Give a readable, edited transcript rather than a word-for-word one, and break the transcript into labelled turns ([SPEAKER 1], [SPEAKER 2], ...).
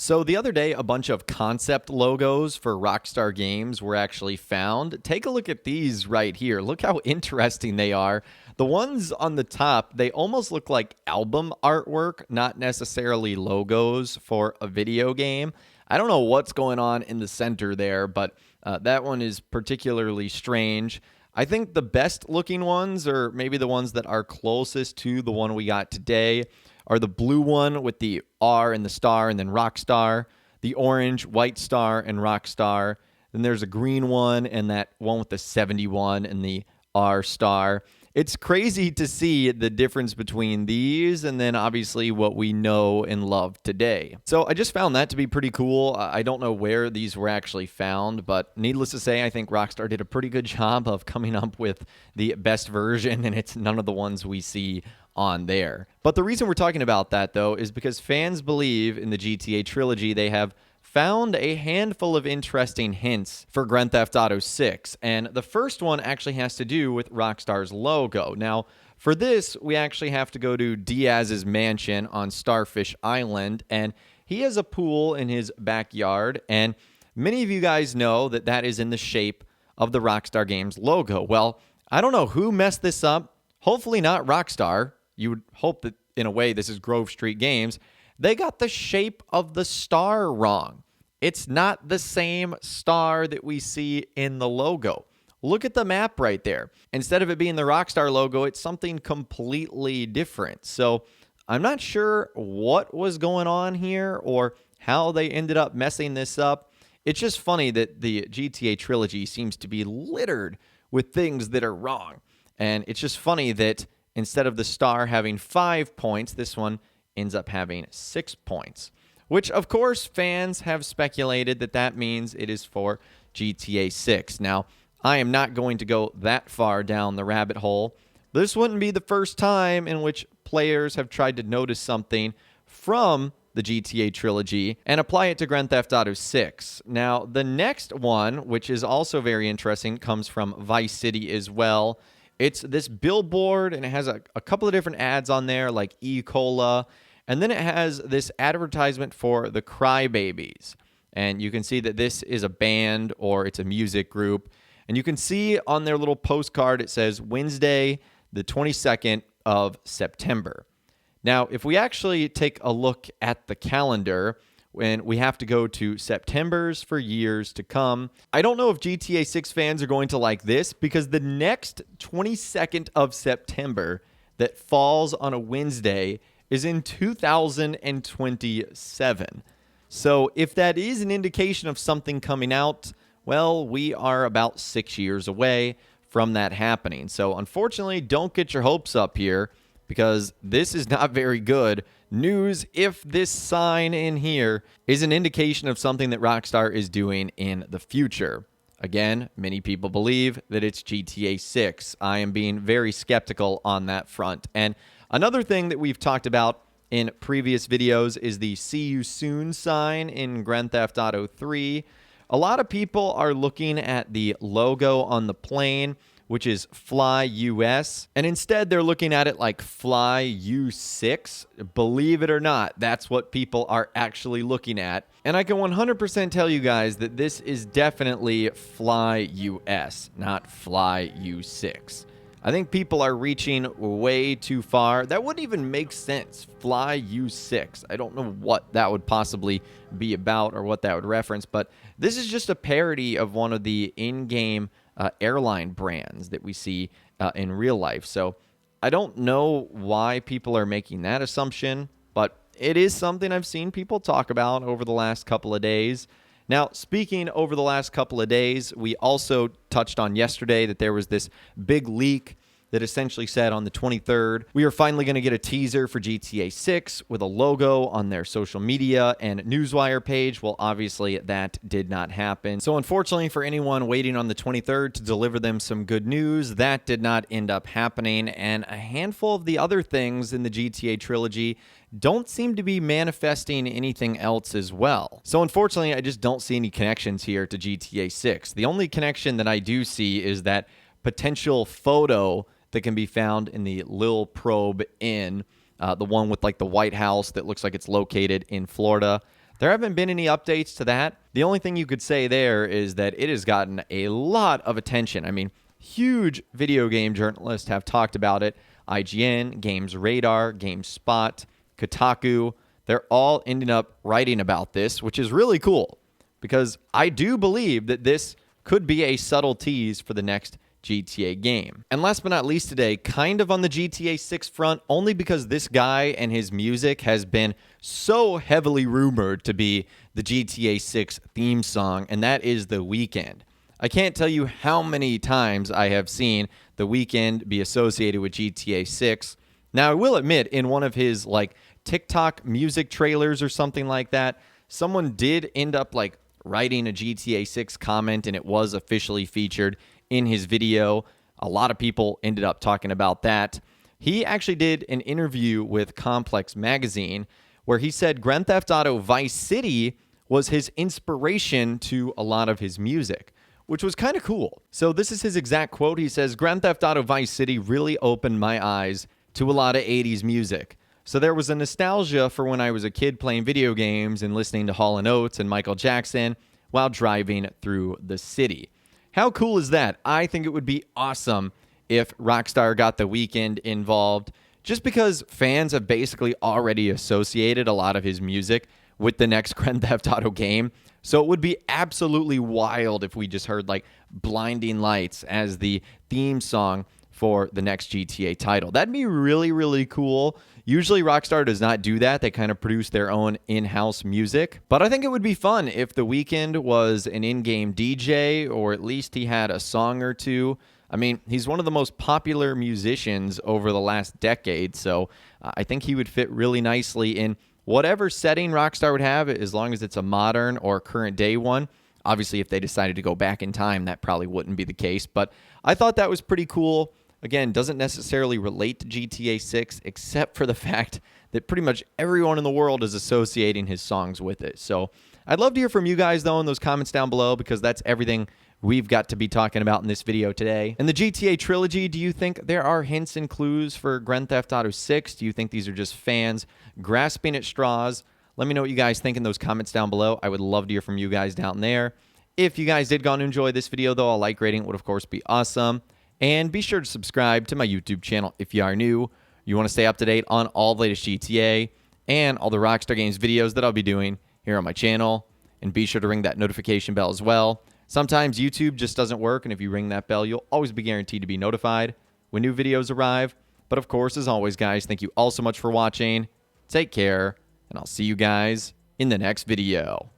[SPEAKER 1] So the other day, a bunch of concept logos for Rockstar Games were actually found. Take a look at these right here. Look how interesting they are. The ones on the top, they almost look like album artwork, not necessarily logos for a video game. I don't know what's going on in the center there, but that one is particularly strange. I think the best looking ones, or maybe the ones that are closest to the one we got today, are the blue one with the R and the star and then Rockstar, the orange, white star, and Rockstar. Then there's a green one and that one with the 71 and the R star. It's crazy to see the difference between these and then obviously what we know and love today. So I just found that to be pretty cool. I don't know where these were actually found, but needless to say, I think Rockstar did a pretty good job of coming up with the best version, and it's none of the ones we see on there. But the reason we're talking about that, though, is because fans believe in the GTA trilogy they have found a handful of interesting hints for Grand Theft Auto 6, and the first one actually has to do with Rockstar's logo. Now, for this, we actually have to go to Diaz's mansion on Starfish Island, and he has a pool in his backyard, and many of you guys know that that is in the shape of the Rockstar Games logo. Well, I don't know who messed this up. Hopefully not Rockstar. You would hope that, in a way, this is Grove Street Games. They got the shape of the star wrong. It's not the same star that we see in the logo. Look at the map right there. Instead of it being the Rockstar logo, it's something completely different. So I'm not sure what was going on here or how they ended up messing this up. It's just funny that the GTA trilogy seems to be littered with things that are wrong. And it's just funny that instead of the star having 5 points, this one ends up having 6 points, which, of course, fans have speculated that that means it is for GTA 6. Now, I am not going to go that far down the rabbit hole. This wouldn't be the first time in which players have tried to notice something from the GTA trilogy and apply it to Grand Theft Auto 6. Now, the next one, which is also very interesting, comes from Vice City as well. It's this billboard, and it has a couple of different ads on there, like E-Cola. And then it has this advertisement for the Crybabies. And you can see that this is a band or it's a music group. And you can see on their little postcard, it says Wednesday, the 22nd of September. Now, if we actually take a look at the calendar, when we have to go to September's for years to come. I don't know if GTA 6 fans are going to like this, because the next 22nd of September that falls on a Wednesday is in 2027. So if that is an indication of something coming out, well, we are about 6 years away from that happening. So unfortunately, don't get your hopes up here, because this is not very good news if this sign in here is an indication of something that Rockstar is doing in the future. Again, many people believe that it's GTA 6. I am being very skeptical on that front. And another thing that we've talked about in previous videos is the See You Soon sign in Grand Theft Auto 3. A lot of people are looking at the logo on the plane, which is Fly US, and instead they're looking at it like Fly U6. Believe it or not, that's what people are actually looking at. And I can 100% tell you guys that this is definitely Fly US, not Fly U6. I think people are reaching way too far. That wouldn't even make sense. Fly U6. I don't know what that would possibly be about or what that would reference, but this is just a parody of one of the in-game airline brands that we see in real life. So I don't know why people are making that assumption, but it is something I've seen people talk about over the last couple of days. Now, speaking over the last couple of days, we also touched on yesterday that there was this big leak that essentially said on the 23rd, we are finally going to get a teaser for GTA 6 with a logo on their social media and Newswire page. Well, obviously that did not happen. So unfortunately for anyone waiting on the 23rd to deliver them some good news, that did not end up happening. And a handful of the other things in the GTA trilogy don't seem to be manifesting anything else as well. So unfortunately, I just don't see any connections here to GTA 6. The only connection that I do see is that potential photo that can be found in the Lil Probe Inn, the one with like the White House that looks like it's located in Florida. there haven't been any updates to that. The only thing you could say there is that it has gotten a lot of attention. I mean, huge video game journalists have talked about it. IGN, Games Radar, GameSpot, Kotaku, they're all ending up writing about this, which is really cool because I do believe that this could be a subtle tease for the next GTA game. And last but not least today, kind of on the GTA 6 front, only because this guy and his music has been so heavily rumored to be the GTA 6 theme song, and that is The Weeknd. I can't tell you how many times I have seen The Weeknd be associated with GTA 6. Now, I will admit, in one of his TikTok music trailers or something like that, someone did end up writing a GTA 6 comment, and it was officially featured in his video. A lot of people ended up talking about that. He actually did an interview with Complex Magazine where he said Grand Theft Auto Vice City was his inspiration to a lot of his music, which was kind of cool. So this is his exact quote. He says, Grand Theft Auto Vice City really opened my eyes to a lot of 80s music. So there was a nostalgia for when I was a kid playing video games and listening to Hall & Oates and Michael Jackson while driving through the city. How cool is that? I think it would be awesome if Rockstar got The Weeknd involved, just because fans have basically already associated a lot of his music with the next Grand Theft Auto game. So it would be absolutely wild if we just heard Blinding Lights as the theme song for the next GTA title. That'd be really, really cool. Usually Rockstar does not do that. They kind of produce their own in-house music. But I think it would be fun if The Weeknd was an in-game DJ, or at least he had a song or two. I mean, he's one of the most popular musicians over the last decade, so I think he would fit really nicely in whatever setting Rockstar would have, as long as it's a modern or current day one. Obviously, if they decided to go back in time, that probably wouldn't be the case. But I thought that was pretty cool. Again, doesn't necessarily relate to GTA 6, except for the fact that pretty much everyone in the world is associating his songs with it. So I'd love to hear from you guys, though, in those comments down below, because that's everything we've got to be talking about in this video today. In the GTA trilogy, do you think there are hints and clues for Grand Theft Auto 6? Do you think these are just fans grasping at straws? Let me know what you guys think in those comments down below. I would love to hear from you guys down there. If you guys did go and enjoy this video, though, a like rating would, of course, be awesome. And be sure to subscribe to my YouTube channel if you are new. You want to stay up to date on all the latest GTA and all the Rockstar Games videos that I'll be doing here on my channel. And be sure to ring that notification bell as well. Sometimes YouTube just doesn't work, and if you ring that bell, you'll always be guaranteed to be notified when new videos arrive. But of course, as always, guys, thank you all so much for watching. Take care, and I'll see you guys in the next video.